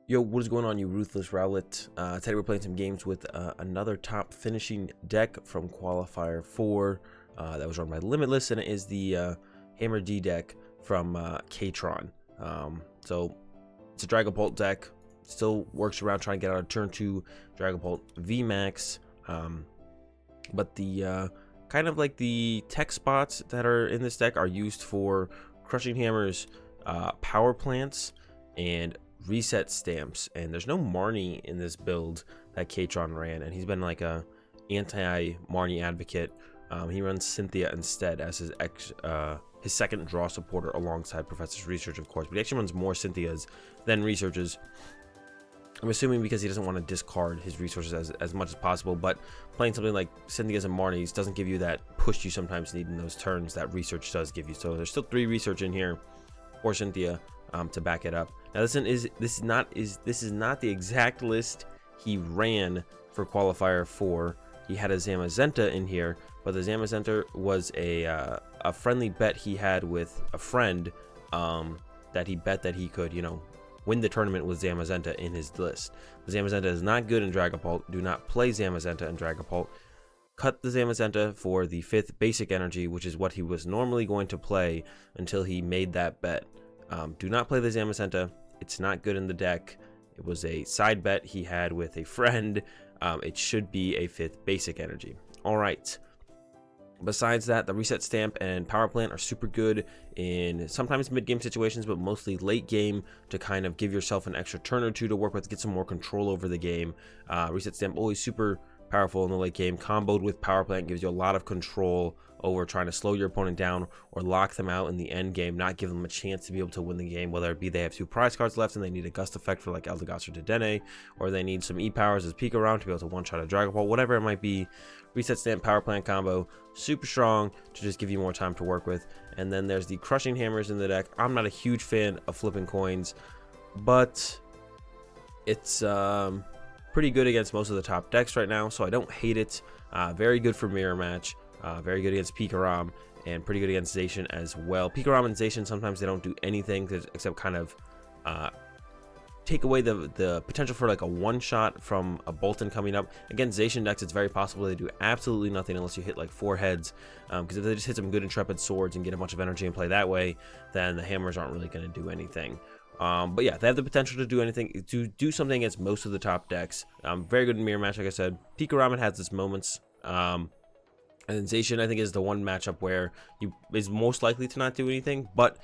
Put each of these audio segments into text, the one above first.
Yo, what is going on, you ruthless rowlet? Today we're playing some games with another top finishing deck from Qualifier 4 that was run by Limitless, and it is the HammerD deck from Catron. So it's a Dragapult deck, still works around trying to get out of turn 2 Dragapult VMAX, but the kind of like the tech spots that are in this deck are used for Crushing Hammers, Power Plants, and Reset Stamps. And there's no Marnie in this build that Catron ran, and he's been like a anti-Marnie advocate. He runs Cynthia instead as his second draw supporter alongside Professor's Research, of course, but he actually runs more Cynthias than Researches. I'm assuming because he doesn't want to discard his resources as much as possible, but playing something like Cynthia's and Marnie's doesn't give you that push you sometimes need in those turns that Research does give you. So there's still 3 Research in here for Cynthia to back it up. Now this is not the exact list he ran for Qualifier 4. He had a Zamazenta in here, but the Zamazenta was a friendly bet he had with a friend that he bet that he could, you know, win the tournament with Zamazenta in his list. The Zamazenta is not good in Dragapult. Do not play Zamazenta in Dragapult. Cut the Zamazenta for the 5th basic energy, which is what he was normally going to play until he made that bet. Do not play the Zamazenta. It's not good in the deck. It was a side bet he had with a friend. It should be a 5th basic energy. All right. Besides that, the Reset Stamp and Power Plant are super good in sometimes mid-game situations, but mostly late game to kind of give yourself an extra turn or two to work with, get some more control over the game. Reset Stamp always super powerful in the late game. Comboed with Power Plant gives you a lot of control over trying to slow your opponent down or lock them out in the end game, not give them a chance to be able to win the game, whether it be they have 2 prize cards left and they need a gust effect for like Eldegoss or Dedenne, or they need some E-powers as peek around to be able to one-shot a Dragapult, whatever it might be. Reset Stamp Power Plant combo, super strong to just give you more time to work with. And then there's the Crushing Hammers in the deck. I'm not a huge fan of flipping coins, but it's pretty good against most of the top decks right now, so I don't hate it. Very good for mirror match, very good against Pikarom, and pretty good against Zacian as well. Pikarom and Zacian, sometimes they don't do anything except kind of take away the potential for like a one-shot from a Bolton coming up. Against Zacian decks, it's very possible they do absolutely nothing unless you hit like 4 heads, because if they just hit some good Intrepid Swords and get a bunch of energy and play that way, then the hammers aren't really going to do anything. But yeah, they have the potential to do anything, to do something against most of the top decks. Very good in mirror match, like I said. Pikarom has its moments, and Zacian, I think, is the one matchup where he is most likely to not do anything. But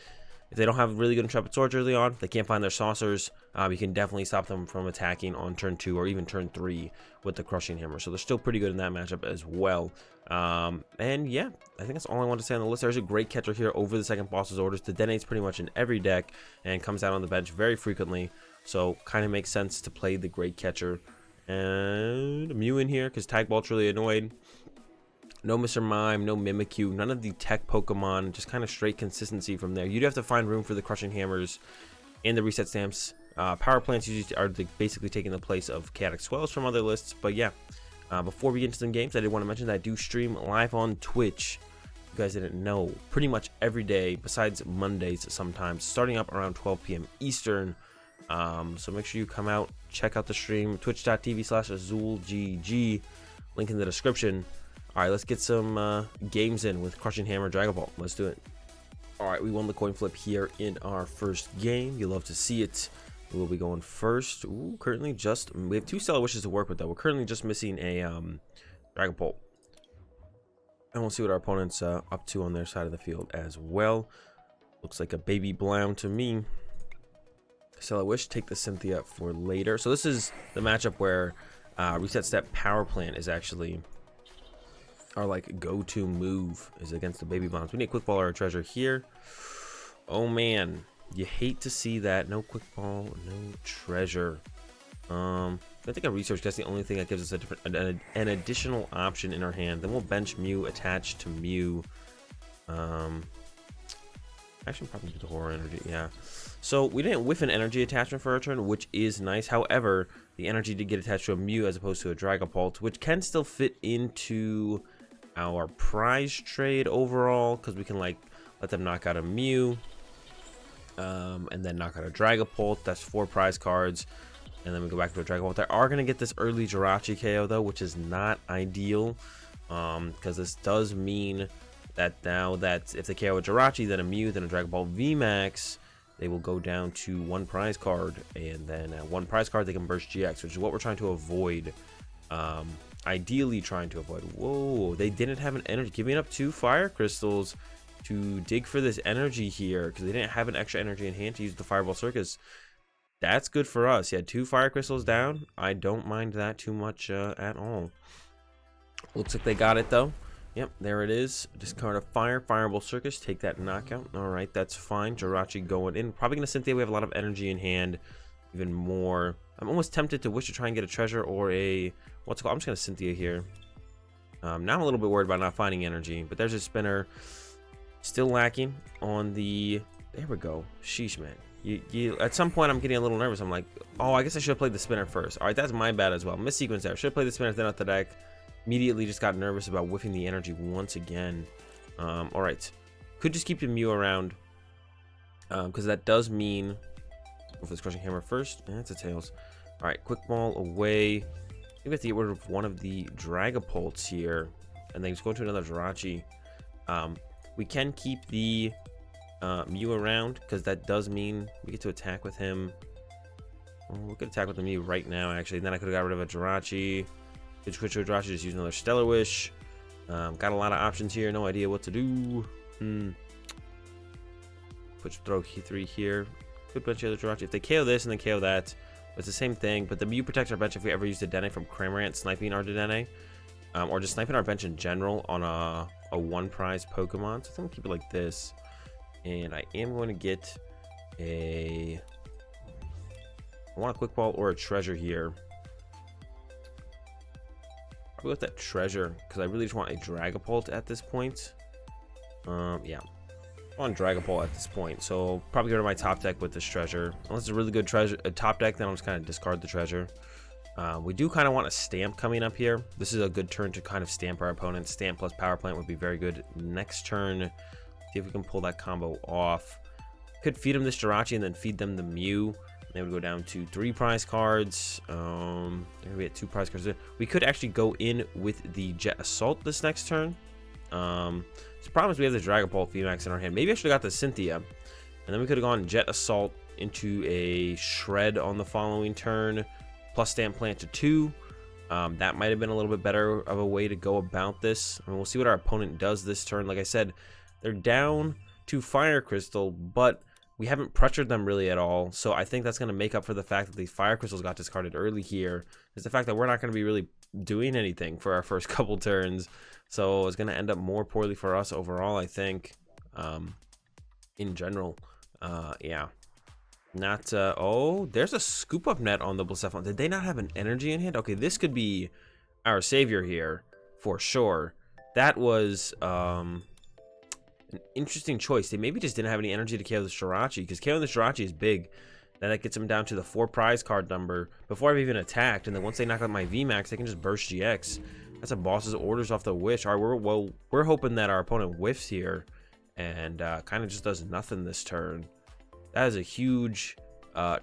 if they don't have really good Intrepid Swords early on, they can't find their saucers, you can definitely stop them from attacking on turn 2 or even turn 3 with the Crushing Hammer. So they're still pretty good in that matchup as well. And yeah, I think that's all I want to say on the list. There's a Great Catcher here over the second boss's orders. The Dedenne's pretty much in every deck and comes out on the bench very frequently. So kind of makes sense to play the Great Catcher. And Mew in here because Tag Bolt's really annoyed. No Mr. Mime, no Mimikyu, none of the tech Pokemon, just kind of straight consistency from there. You do have to find room for the Crushing Hammers and the Reset Stamps. Power Plants usually are basically taking the place of Chaotic Swells from other lists. But yeah, before we get into some games, I did want to mention that I do stream live on Twitch. You guys didn't know, pretty much every day, besides Mondays sometimes, starting up around 12 p.m. Eastern. So make sure you come out, check out the stream, twitch.tv/AzulGG, link in the description. All right, let's get some games in with Crushing Hammer Dragapult. Let's do it. All right, we won the coin flip here in our first game. You love to see it. We'll be going first. Ooh, currently we have 2 Stellar Wishes to work with, though. We're currently just missing a Dragapult. And we'll see what our opponent's up to on their side of the field as well. Looks like a baby Blown to me. Stellar Wish, take the Cynthia for later. So this is the matchup where Reset Step Power Plant is actually our like go-to move, is against the baby bombs. We need a quick ball or a treasure here. Oh man, you hate to see that. No quick ball, no treasure. I think a research, that's the only thing that gives us an additional option in our hand. Then we'll bench Mew attached to Mew. Actually probably do the horror energy, yeah. So we didn't whiff an energy attachment for our turn, which is nice. However, the energy did get attached to a Mew as opposed to a Dragapult, which can still fit into our prize trade overall, because we can like let them knock out a Mew and then knock out a Dragapult. That's 4 prize cards. And then we go back to a Dragapult. They are going to get this early Jirachi KO though, which is not ideal. Because this does mean that now that if they KO a Jirachi, then a Mew, then a Dragapult VMAX, they will go down to 1 prize card. And then at 1 prize card, they can burst GX, which is what we're trying to avoid. Ideally trying to avoid. Whoa, they didn't have an energy. Giving up 2 fire crystals to dig for this energy here, because they didn't have an extra energy in hand to use the Fireball Circus. That's good for us. Yeah, 2 fire crystals down. I don't mind that too much at all. Looks like they got it though. Yep, there it is. Discard a Fireball Circus. Take that knockout. All right, that's fine. Jirachi going in. Probably going to Cynthia. We have a lot of energy in hand. Even more. I'm almost tempted to wish to try and get a treasure or a... What's it called? I'm just going to Cynthia here. Now I'm a little bit worried about not finding energy. But there's a spinner. Still lacking on the... There we go. Sheesh, man. You at some point I'm getting a little nervous. I'm like, oh, I guess I should have played the spinner first. All right, that's my bad as well. Missequence there. Should have played the spinner then out the deck. Immediately just got nervous about whiffing the energy once again. All right, could just keep the Mew around because that does mean go for this Crushing Hammer first. That's a tails. All right, quick ball away. I think we have to get rid of one of the Dragapults here, and then just go to another Jirachi. We can keep the Mew around because that does mean we get to attack with him. Well, we could attack with the Mew right now, actually. And then I could have got rid of a Jirachi. Could switch to a Jirachi, just use another Stellar Wish. Got a lot of options here. No idea what to do. Throw Key3 here. Could bunch of other Jirachi. If they KO this and then KO that, it's the same thing. But the Mew protects our bench if we ever use Dedenne from Cramorant sniping our Dedenne. Or just sniping our bench in general on a 1 prize Pokemon. So I'm going to keep it like this. And I am going to get a... I want a Quick Ball or a Treasure here. I'll go with that Treasure because I really just want a Dragapult at this point. Yeah. I want Dragapult at this point. So probably go to my top deck with this Treasure. Unless it's a really good treasure, a top deck, then I'll just kind of discard the Treasure. We do kind of want a Stamp coming up here. This is a good turn to kind of stamp our opponent. Stamp plus Power Plant would be very good next turn. See if we can pull that combo off. Could feed them this Jirachi and then feed them the Mew. They would go down to 3 prize cards. We had 2 prize cards. We could actually go in with the Jet Assault this next turn. The problem is we have the Dragapult VMAX in our hand. Maybe I should have got the Cynthia. And then we could have gone Jet Assault into a Shred on the following turn. Plus Stamp Plant to 2. That might have been a little bit better of a way to go about this. I mean, we'll see what our opponent does this turn. Like I said, they're down to Fire Crystal, but we haven't pressured them really at all. So I think that's going to make up for the fact that the Fire Crystals got discarded early here. Is the fact that we're not going to be really doing anything for our first couple turns. So it's going to end up more poorly for us overall, I think, in general. Yeah. Not, oh, there's a Scoop Up Net on the Blacephalon. Did they not have an energy in hand? Okay, this could be our savior here for sure. That was, an interesting choice. They maybe just didn't have any energy to KO the Jirachi, because KOing the Jirachi is big. Then that gets them down to the 4 prize card number before I've even attacked. And then once they knock out my VMAX, they can just burst GX. That's a boss's orders off the wish. All right, we're hoping that our opponent whiffs here and kind of just does nothing this turn. That is a huge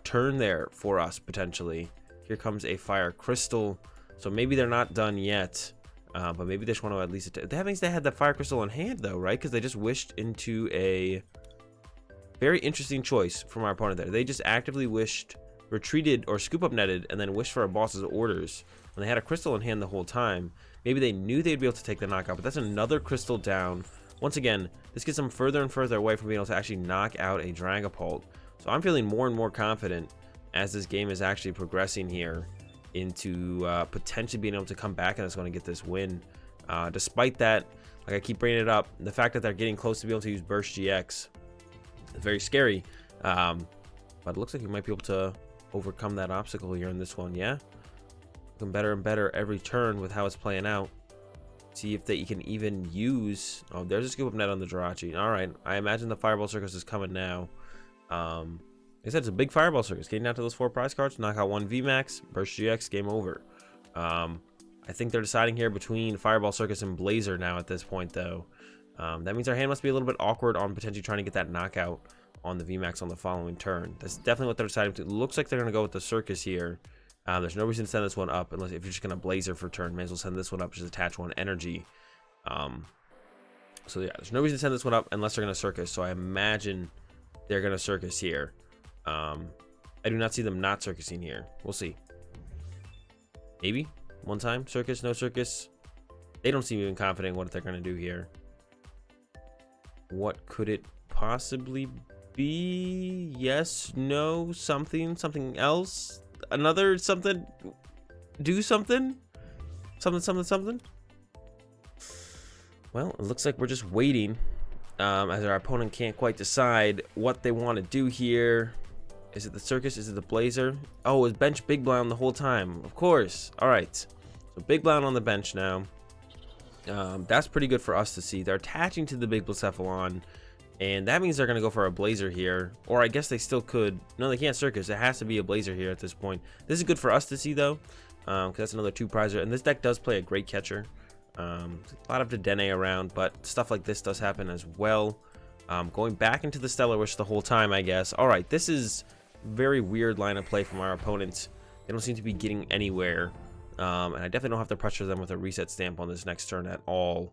turn there for us potentially. Here comes a Fire Crystal. So maybe they're not done yet. But maybe they just want to at least... That means they had the Fire Crystal in hand, though, right? Because they just wished into a very interesting choice from our opponent there. They just actively wished, retreated, or Scoop Up Netted, and then wished for a boss's orders when they had a crystal in hand the whole time. Maybe they knew they'd be able to take the knockout, but that's another crystal down. Once again, this gets them further and further away from being able to actually knock out a Dragapult. So I'm feeling more and more confident as this game is actually progressing here into potentially being able to come back and it's going to get this win. Despite that, like I keep bringing it up, the fact that they're getting close to be able to use Burst GX is very scary. But it looks like we might be able to overcome that obstacle here in this one. Yeah, looking better and better every turn with how it's playing out. See if they can even use... Oh, there's a Scoop Up Net on the Jirachi. All right, I imagine the Fireball Circus is coming now. Like I said, it's a big Fireball Circus. Getting down to those 4 prize cards, knock out 1 VMAX, Burst GX, game over. I think they're deciding here between Fireball Circus and Blazer now at this point, though. That means our hand must be a little bit awkward on potentially trying to get that knockout on the VMAX on the following turn. That's definitely what they're deciding to. It looks like they're going to go with the Circus here. There's no reason to send this one up unless if you're just going to Blazer for turn. May as well send this one up, just attach one Energy. So yeah, there's no reason to send this one up unless they're going to Circus. So I imagine they're going to Circus here. I do not see them not Circusing here. We'll see. Maybe one time Circus, no Circus. They don't seem even confident in what they're going to do here. What could it possibly be? Yes, no, something else, another something, do something. Well, it looks like we're just waiting as our opponent can't quite decide what they want to do here. Is it the Circus? Is it the Blazer? Oh, it's bench Big Blound the whole time. Of course. All right. So Big Blound on the bench now. That's pretty good for us to see. They're attaching to the Big Blacephalon, and that means they're going to go for a Blazer here. Or I guess they still could. No, they can't Circus. It has to be a Blazer here at this point. This is good for us to see, though, because that's another 2-prizer. And this deck does play a Great Catcher. A lot of Dedenne around, but stuff like this does happen as well. Going back into the Stellar Wish the whole time, I guess. All right, this is very weird line of play from our opponents. They don't seem to be getting anywhere. And I definitely don't have to pressure them with a Reset Stamp on this next turn at all.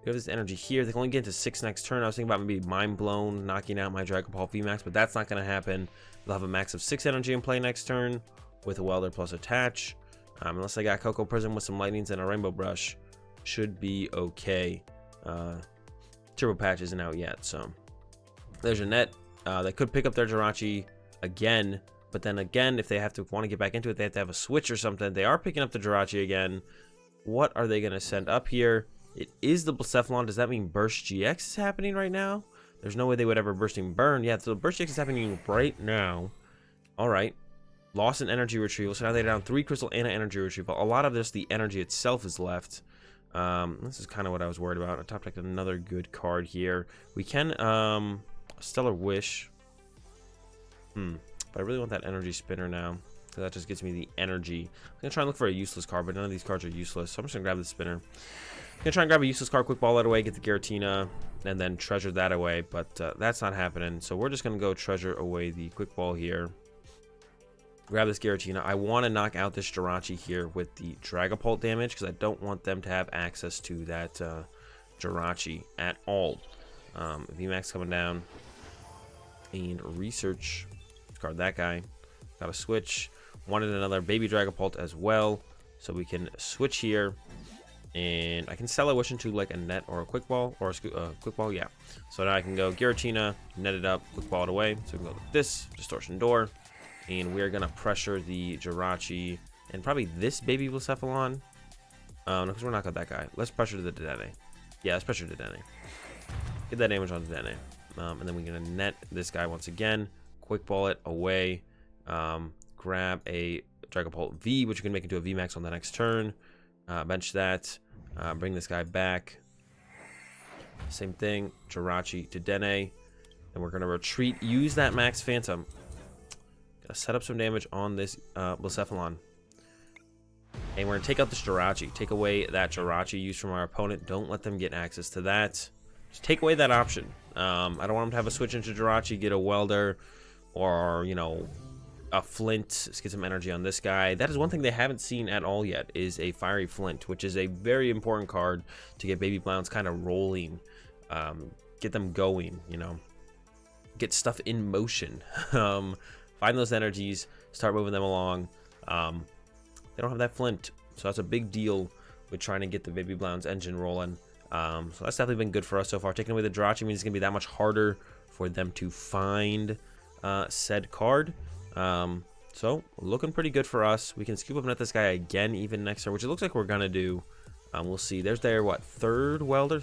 We have this Energy here. They can only get into 6 next turn. I was thinking about maybe Mind Blown, knocking out my Dragapult VMAX, but that's not going to happen. They'll have a max of 6 Energy in play next turn with a Welder plus Attach. Unless I got Cocoa Prism with some Lightnings and a Rainbow Brush, should be okay. Turbo Patch isn't out yet, so there's your net. They could pick up their Jirachi again, but then again, if they want to get back into it, they have to have a switch or something. They are picking up the Jirachi again. What are they going to send up here? It is the Blacephalon. Does that mean Burst GX is happening right now? There's no way they would ever Bursting Burn. Yeah, so Burst GX is happening right now. All right. Lost an Energy Retrieval. So now they're down 3 Crystal and an Energy Retrieval. A lot of this, the energy itself is left. This is kind of what I was worried about. I top decked another good card here. We can Stellar Wish. But I really want that Energy Spinner now, so that just gives me the energy. I'm gonna try and look for a useless card, but none of these cards are useless, so I'm just gonna grab the Spinner. I'm gonna try and grab a useless card, quick ball that away, get the Giratina, and then treasure that away, but that's not happening. So we're just gonna go treasure away the quick ball here. Grab this Giratina. I want to knock out this Jirachi here with the Dragapult damage because I don't want them to have access to that Jirachi at all. VMAX coming down. And research. Discard that guy. Got a switch. Wanted another baby Dragapult as well. So we can switch here. And I can sell a wish into like a net or a quick ball. Or a quick ball, yeah. So now I can go Giratina, net it up, quick ball it away. So we can go with this. Distortion Door. And we're going to pressure the Jirachi and probably this baby Blacephalon. No, because we're not got that guy. Let's pressure the Dedenne. Yeah, let's pressure Dedenne. Get that damage on Dedenne. And then we're going to net this guy once again. Quick ball it away. Grab a Dragapult V, which you can make into a VMAX on the next turn. Bench that. Bring this guy back. Same thing. Jirachi Dedenne. And we're going to retreat. Use that Max Phantom. Set up some damage on this Blacephalon. And we're going to take out this Jirachi. Take away that Jirachi used from our opponent. Don't let them get access to that. Just take away that option. I don't want them to have a switch into Jirachi, get a Welder, or, you know, a Flint. Let's get some energy on this guy. That is one thing they haven't seen at all yet, is a Fiery Flint, which is a very important card to get Baby Blounds kind of rolling. Get them going, you know. Get stuff in motion. Find those energies, start moving them along. They don't have that Flint, so that's a big deal with trying to get the Baby Blounds engine rolling. So that's definitely been good for us so far. Taking away the Jirachi means it's going to be that much harder for them to find said card. So looking pretty good for us. We can Scoop Up Net this guy again even next turn, which it looks like we're going to do. We'll see. There's their, what, third welder?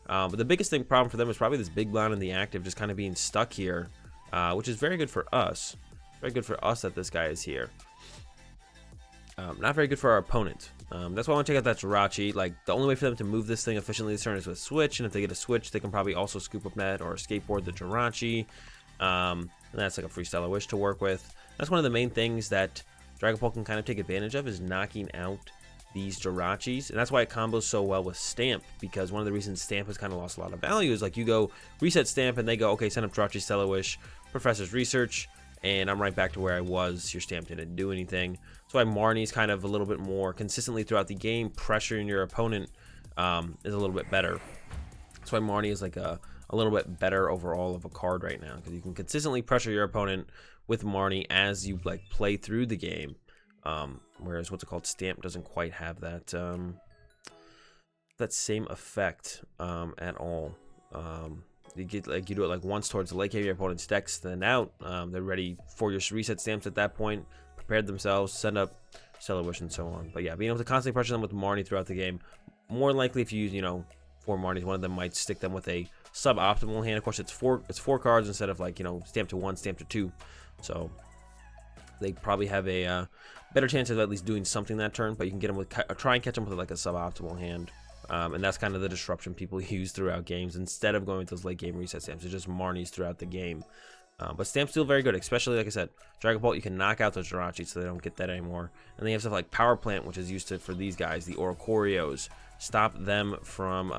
But the biggest problem for them is probably this Big Blound in the active just kind of being stuck here. Which is very good for us. Very good for us that this guy is here. Not very good for our opponent. That's why I want to take out that Jirachi. Like, the only way for them to move this thing efficiently this turn is with switch. And if they get a switch, they can probably also Scoop Up Net or Escape Board the Jirachi. And that's like a free Stellar Wish to work with. That's one of the main things that Dragapult can kind of take advantage of, is knocking out these Jirachis, and that's why it combos so well with Stamp, because one of the reasons Stamp has kind of lost a lot of value is like you go reset Stamp and they go, okay, send up Jirachi Stellar Wish, Professor's Research, and I'm right back to where I was. Your Stamp didn't do anything. That's why Marnie's kind of a little bit more consistently throughout the game, pressuring your opponent is a little bit better. That's why Marnie is like a little bit better overall of a card right now, because you can consistently pressure your opponent with Marnie as you like play through the game. Whereas what's it called, Stamp doesn't quite have that that same effect at all. You get like you do it like once towards the late game, your opponent's decks then out. They're ready for your reset stamps at that point, prepared themselves, send up Stellar Wish and so on. But yeah, being able to constantly pressure them with Marnie throughout the game. More likely if you use, you know, 4 Marnies, one of them might stick them with a suboptimal hand. Of course, it's four cards instead of like, you know, stamp to 1, stamp to 2. So they probably have a better chance of at least doing something that turn, but you can get them with, try and catch them with like a suboptimal hand. And that's kind of the disruption people use throughout games. Instead of going with those late game reset stamps, it's just Marnies throughout the game. But Stamp's still very good, especially like I said, Dragapult, you can knock out those Jirachi so they don't get that anymore. And then you have stuff like Power Plant, which is used for these guys, the Oricorios. Stop them from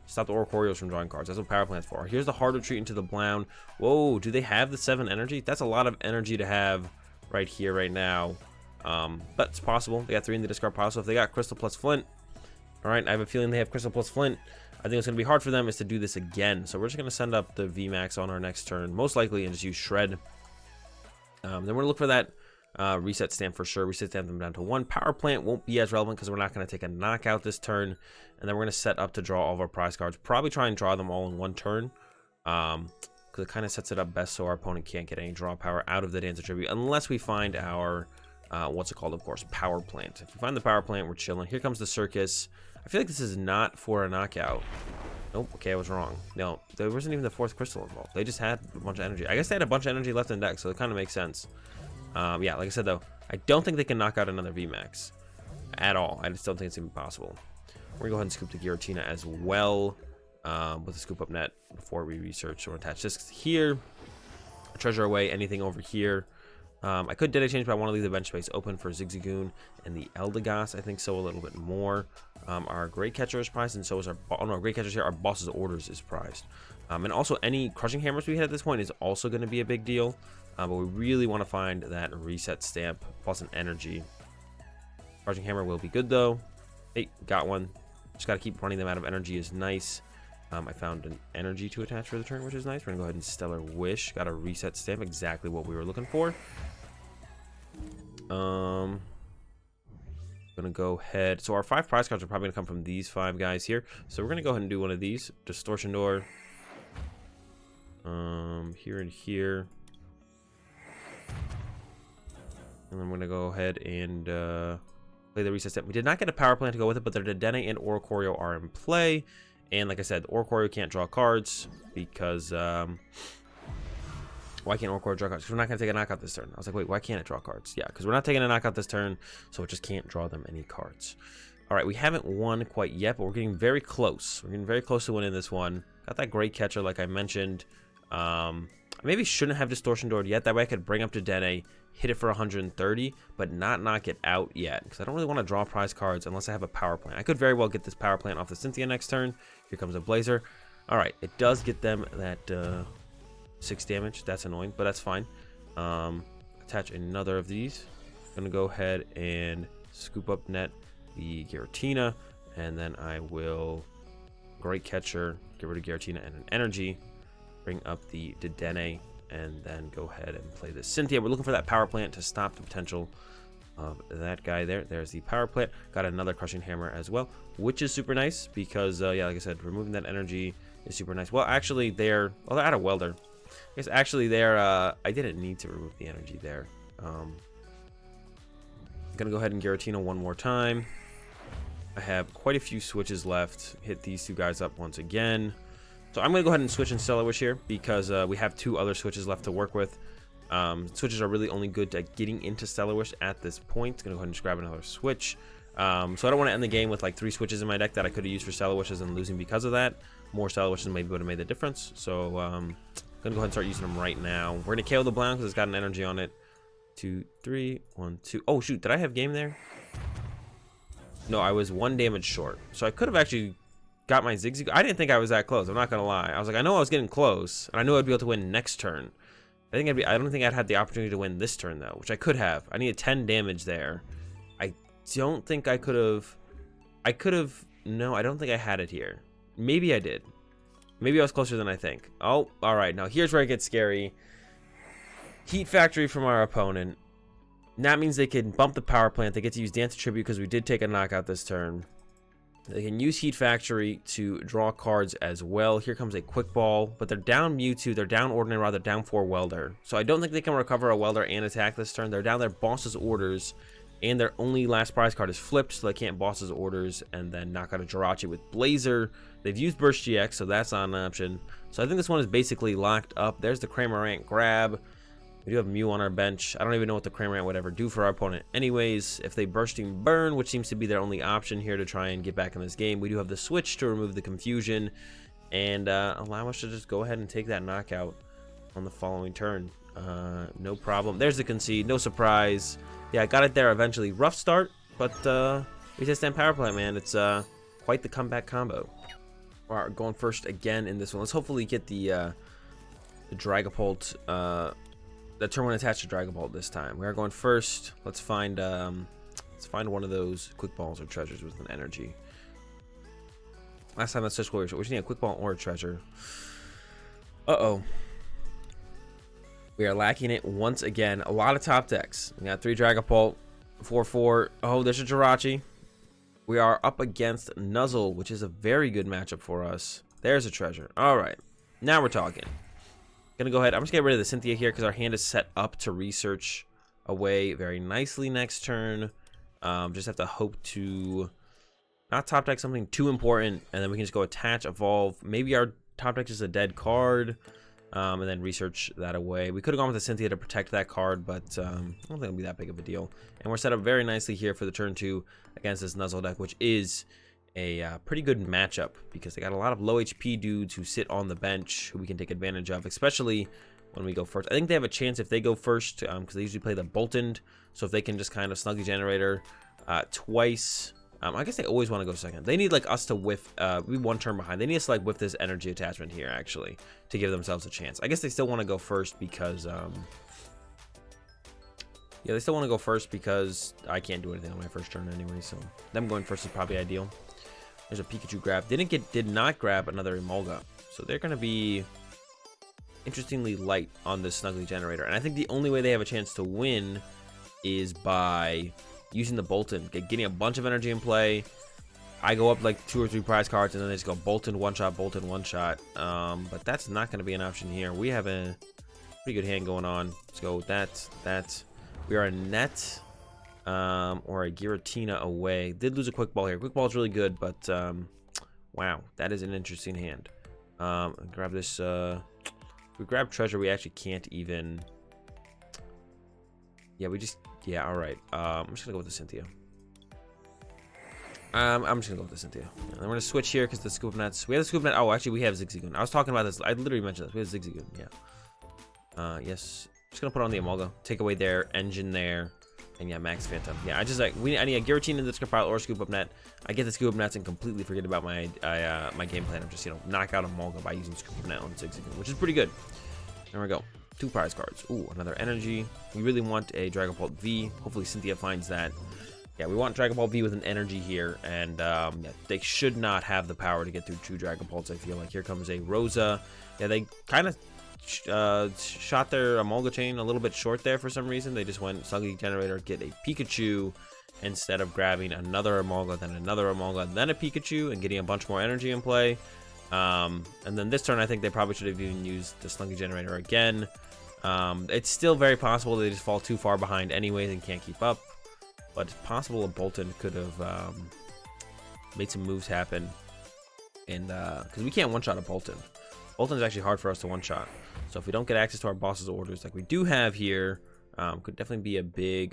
stop the Oricorios from drawing cards. That's what Power Plant's for. Here's the hard retreat into the Blound. Whoa, do they have the 7 energy? That's a lot of energy to have right here, right now. But it's possible. They got 3 in the discard pile, so if they got Crystal plus Flint, all right, I have a feeling they have Crystal plus Flint. I think it's going to be hard for them is to do this again. So we're just going to send up the VMAX on our next turn, most likely, and just use Shred. Then we're going to look for that reset stamp for sure. Reset stamp them down to 1. Power Plant won't be as relevant because we're not going to take a knockout this turn. And then we're going to set up to draw all of our prize cards. Probably try and draw them all in one turn. Because it kind of sets it up best so our opponent can't get any draw power out of the Dance of Tribute. Unless we find our, what's it called, of course, Power Plant. If we find the Power Plant, we're chilling. Here comes the Circus. I feel like this is not for a knockout. Nope, okay, I was wrong. No, there wasn't even the 4th crystal involved. They just had a bunch of energy. I guess they had a bunch of energy left in deck, so it kind of makes sense. Yeah, like I said, though, I don't think they can knock out another VMAX at all. I just don't think it's even possible. We're going to go ahead and scoop the Giratina as well with the Scoop Up Net before we research. So we're going to attach this here, treasure away anything over here. I could data change, but I want to leave the bench space open for Zigzagoon and the Eldegoss. I think so a little bit more. Our Great Catcher is prized, and so is our... Oh, no, Great Catcher's here. Our Boss's Orders is prized. And also, any Crushing Hammers we hit at this point is also going to be a big deal. But we really want to find that Reset Stamp plus an Energy. Crushing Hammer will be good, though. Hey, got one. Just got to keep running them out of energy is nice. I found an Energy to attach for the turn, which is nice. We're going to go ahead and Stellar Wish. Got a Reset Stamp, exactly what we were looking for. Gonna go ahead. So our 5 prize cards are probably gonna come from these 5 guys here. So we're gonna go ahead and do one of these. Distortion Door. Here and here. And then we're gonna go ahead and play the Reset Step. We did not get a Power Plant to go with it, but their Dedenne and Oricorio are in play. And like I said, the Oricorio can't draw cards because why can't Oricorio draw cards? Because we're not going to take a knockout this turn. I was like, wait, why can't it draw cards? Yeah, because we're not taking a knockout this turn, so it just can't draw them any cards. All right, we haven't won quite yet, but we're getting very close. We're getting very close to winning this one. Got that Great Catcher, like I mentioned. I maybe shouldn't have Distortion Doored yet. That way I could bring up to Dedenne, hit it for 130, but not knock it out yet. Because I don't really want to draw prize cards unless I have a Power Plant. I could very well get this Power Plant off the Cynthia next turn. Here comes a Blazer. All right, it does get them that... 6 damage. That's annoying, but that's fine. Attach another of these. Gonna go ahead and Scoop Up Net the Giratina, and then I will Great Catcher, get rid of Giratina and an Energy, bring up the Dedenne, and then go ahead and play the Cynthia. We're looking for that Power Plant to stop the potential of that guy there. There's the Power Plant. Got another Crushing Hammer as well, which is super nice because yeah, like I said, removing that energy is super nice. Well, actually, they're out of Welder. I guess actually there, I didn't need to remove the energy there. I'm gonna go ahead and Giratina one more time. I have quite a few switches left. Hit these 2 guys up once again. So I'm gonna go ahead and switch in Stellar Wish here because we have 2 other switches left to work with. Switches are really only good at getting into Stellar Wish at this point. Gonna go ahead and just grab another switch. So I don't want to end the game with like 3 switches in my deck that I could have used for Stellar Wishes and losing because of that. More Stellar Wishes maybe would have made the difference. So gonna go ahead and start using them right now. We're gonna KO the Blound because it's got an energy on it. 2, 3, 1, 2. Oh shoot, did I have game there? No, I was 1 damage short. So I could have actually got my Zigzagoon. I didn't think I was that close. I'm not going to lie. I was like, I know I was getting close. And I knew I'd be able to win next turn. I don't think I'd had the opportunity to win this turn, though. Which I could have. I needed 10 damage there. I don't think I could have... No, I don't think I had it here. Maybe I did. Maybe I was closer than I think. Oh, alright. Now, here's where it gets scary. Heat Factory from our opponent. And that means they can bump the Power Plant. They get to use Dance Tribute because we did take a knockout this turn. They can use Heat Factory to draw cards as well. Here comes a Quick Ball, but they're down Mewtwo, they're down Ordinary Rod, they're down 4 Welder. So I don't think they can recover a Welder and attack this turn. They're down their Boss's Orders, and their only last prize card is flipped, so they can't Boss's Orders and then knock out a Jirachi with Blazer. They've used Burst GX, so that's not an option. So I think this one is basically locked up. There's the Cramorant grab. We do have Mew on our bench. I don't even know what the Cramorant would ever do for our opponent. Anyways, if they Bursting Burn, which seems to be their only option here to try and get back in this game, we do have the switch to remove the confusion and allow us to just go ahead and take that knockout on the following turn. No problem. There's the concede. No surprise. Yeah, I got it there eventually. Rough start, but Reset Stamp Power Plant, man. It's quite the comeback combo. All right, going first again in this one. Let's hopefully get the Dragapult... the turn one attached to Dragapult this time. We are going first. Let's find one of those quick balls or treasures with an energy. Last time that's just what we just need a quick ball or a treasure. Uh-oh. We are lacking it once again. A lot of top decks. We got 3 Dragapult, 4/4. Oh, there's a Jirachi. We are up against Nuzzle, which is a very good matchup for us. There's a treasure. All right. Now we're talking. Gonna go ahead. I'm just gonna get rid of the Cynthia here because our hand is set up to research away very nicely next turn. Just have to hope to not top deck something too important, and then we can just go attach, evolve. Maybe our top deck is a dead card, and then research that away. We could have gone with the Cynthia to protect that card, but I don't think it'll be that big of a deal. And we're set up very nicely here for the turn 2 against this Nuzzle deck, which is a pretty good matchup because they got a lot of low HP dudes who sit on the bench who we can take advantage of, especially when we go first. I think they have a chance if they go first because they usually play the Boltoned, so if they can just kind of snug the generator twice. I guess they always want to go second. They need like us to whiff, we 1 turn behind. They need us to like whiff this energy attachment here actually to give themselves a chance. I guess they still want to go first because yeah, they still want to go first because I can't do anything on my first turn anyway, so them going first is probably ideal. There's a Pikachu grab. Did not grab another Emolga. So they're going to be interestingly light on this Snuggly generator. And I think the only way they have a chance to win is by using the Bolton. Getting a bunch of energy in play. I go up like 2 or 3 prize cards and then they just go Bolton one shot, Bolton one shot. But that's not going to be an option here. We have a pretty good hand going on. Let's go with that. We are a net. Or a Giratina away. Did lose a quick ball here. Quick ball is really good, but wow, that is an interesting hand. Grab this. If we grab treasure, we actually can't even. Yeah, all right. I'm just gonna go with the Cynthia. I'm just gonna go with the Cynthia. And we're gonna switch here because the Scoop Up Nets. We have the Scoop Up Net. Oh, actually, we have Zigzagoon. I was talking about this. I literally mentioned this. We have Zigzagoon. Yeah. Yes. Just gonna put on the Emolga. Take away their engine there. And yeah, Max Phantom. Yeah, I need a Giratina in the Discard Pile or Scoop Up Net. I get the Scoop Up Nets and completely forget about my my game plan of just, knock out a Emolga by using Scoop Up Net on Zigzagoon, which is pretty good. There we go. 2 prize cards. Ooh, another energy. We really want a Dragapult V. Hopefully Cynthia finds that. Yeah, we want Dragapult V with an energy here, and yeah, they should not have the power to get through 2 Dragapults, I feel like. Here comes a Rosa. Yeah, they kind of shot their Emolga chain a little bit short there for some reason. They just went Snuggly Generator, get a Pikachu, instead of grabbing another Emolga, then another Emolga, then a Pikachu, and getting a bunch more energy in play. And then this turn, I think they probably should have even used the Snuggly Generator again. It's still very possible they just fall too far behind anyways and can't keep up. But it's possible a Bolton could have made some moves happen. And because we can't one-shot a Bolton. Bolton is actually hard for us to one-shot. So if we don't get access to our boss's orders like we do have here, could definitely be a big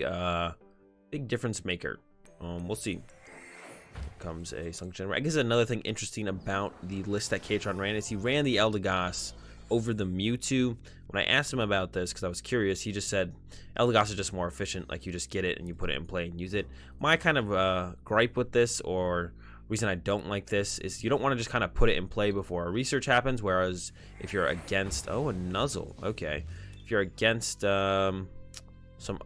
difference maker. We'll see. Here comes a Sunk Generator. I guess another thing interesting about the list that Catron ran is he ran the Eldegoss over the Mewtwo. When I asked him about this, because I was curious, he just said Eldegoss is just more efficient. Like, you just get it and you put it in play and use it. My kind of gripe with this, or reason I don't like this, is you don't want to just kind of put it in play before a research happens. Whereas if you're against, oh, a Nuzzle, okay, if you're against some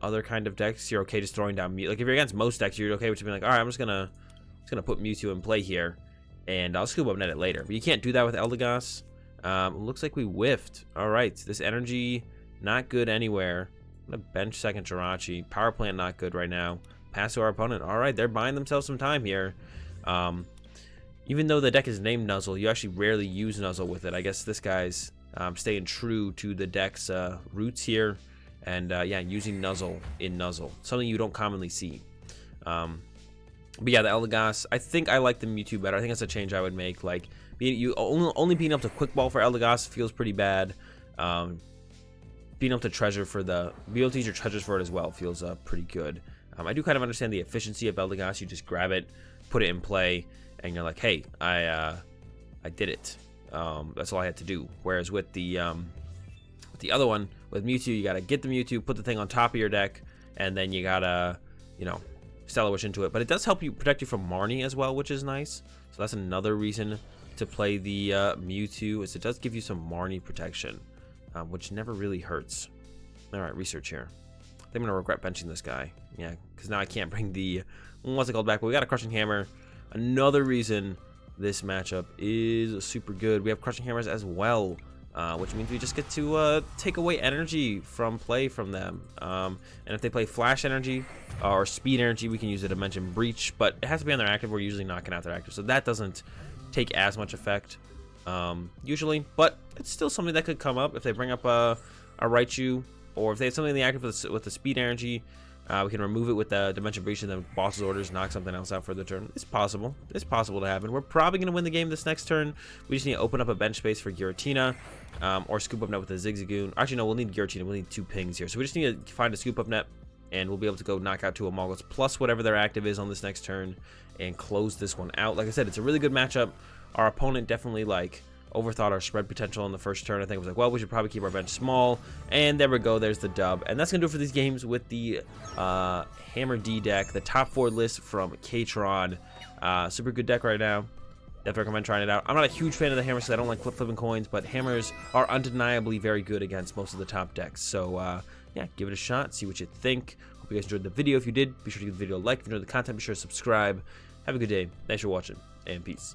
other kind of decks, you're okay just throwing down Mew. Like, if you're against most decks, you're okay with just being like, all right, I'm just gonna put Mewtwo in play here, and I'll Scoop Up Net it later. But you can't do that with Eldegoss. Looks like we whiffed. All right, this energy not good anywhere. I'm gonna bench second Jirachi. Power Plant not good right now. Pass to our opponent. All right, they're buying themselves some time here. Even though the deck is named Nuzzle, you actually rarely use Nuzzle with it. I guess this guy's staying true to the deck's roots here, and yeah, using Nuzzle in Nuzzle, something you don't commonly see. But yeah, the Eldegoss, I think I like the Mewtwo better. I think that's a change I would make. Like, only being up to Quick Ball for Eldegoss feels pretty bad. Being able to treasure for be able to use your treasures for it as well feels pretty good. I do kind of understand the efficiency of Eldegoss. You just grab it, put it in play, and you're like, hey, I did it. That's all I had to do. Whereas with the other one, with Mewtwo, you gotta get the Mewtwo, put the thing on top of your deck, and then you gotta, you know, Stellar Wish into it. But it does help you protect you from Marnie as well, which is nice. So that's another reason to play the Mewtwo, is it does give you some Marnie protection, which never really hurts. All right, research here. I think I'm gonna regret benching this guy. Yeah, because now I can't bring the what's it called back. But we got a Crushing Hammer. Another reason this matchup is super good. We have Crushing Hammers as well, which means we just get to take away energy from play from them. And if they play Flash Energy or Speed Energy, we can use a Dimension Breach, but it has to be on their active. We're usually knocking out their active, so that doesn't take as much effect usually, but it's still something that could come up if they bring up a Raichu, or if they have something in the active with the Speed Energy. We can remove it with the Dimension Breach, and then Boss's Orders knock something else out for the turn. It's possible. It's possible to happen. We're probably going to win the game this next turn. We just need to open up a bench space for Giratina, or Scoop Up Net with the Zigzagoon. Actually, no, we'll need Giratina. We'll need 2 pings here. So we just need to find a Scoop Up Net, and we'll be able to go knock out 2 Amogus plus whatever their active is on this next turn, and close this one out. Like I said, it's a really good matchup. Our opponent definitely, like, overthought our spread potential in the first turn. I think it was like, well, we should probably keep our bench small, and there we go. There's the dub, and that's gonna do it for these games with the HammerD deck, the top 4 list from Catron. Super good deck right now. Definitely recommend trying it out. I'm not a huge fan of the hammers because I don't like flipping coins, but hammers are undeniably very good against most of the top decks. So yeah, give it a shot, see what you think. Hope you guys enjoyed the video. If you did, be sure to give the video a like. If you enjoyed the content, be sure to subscribe. Have a good day. Thanks for watching, and peace.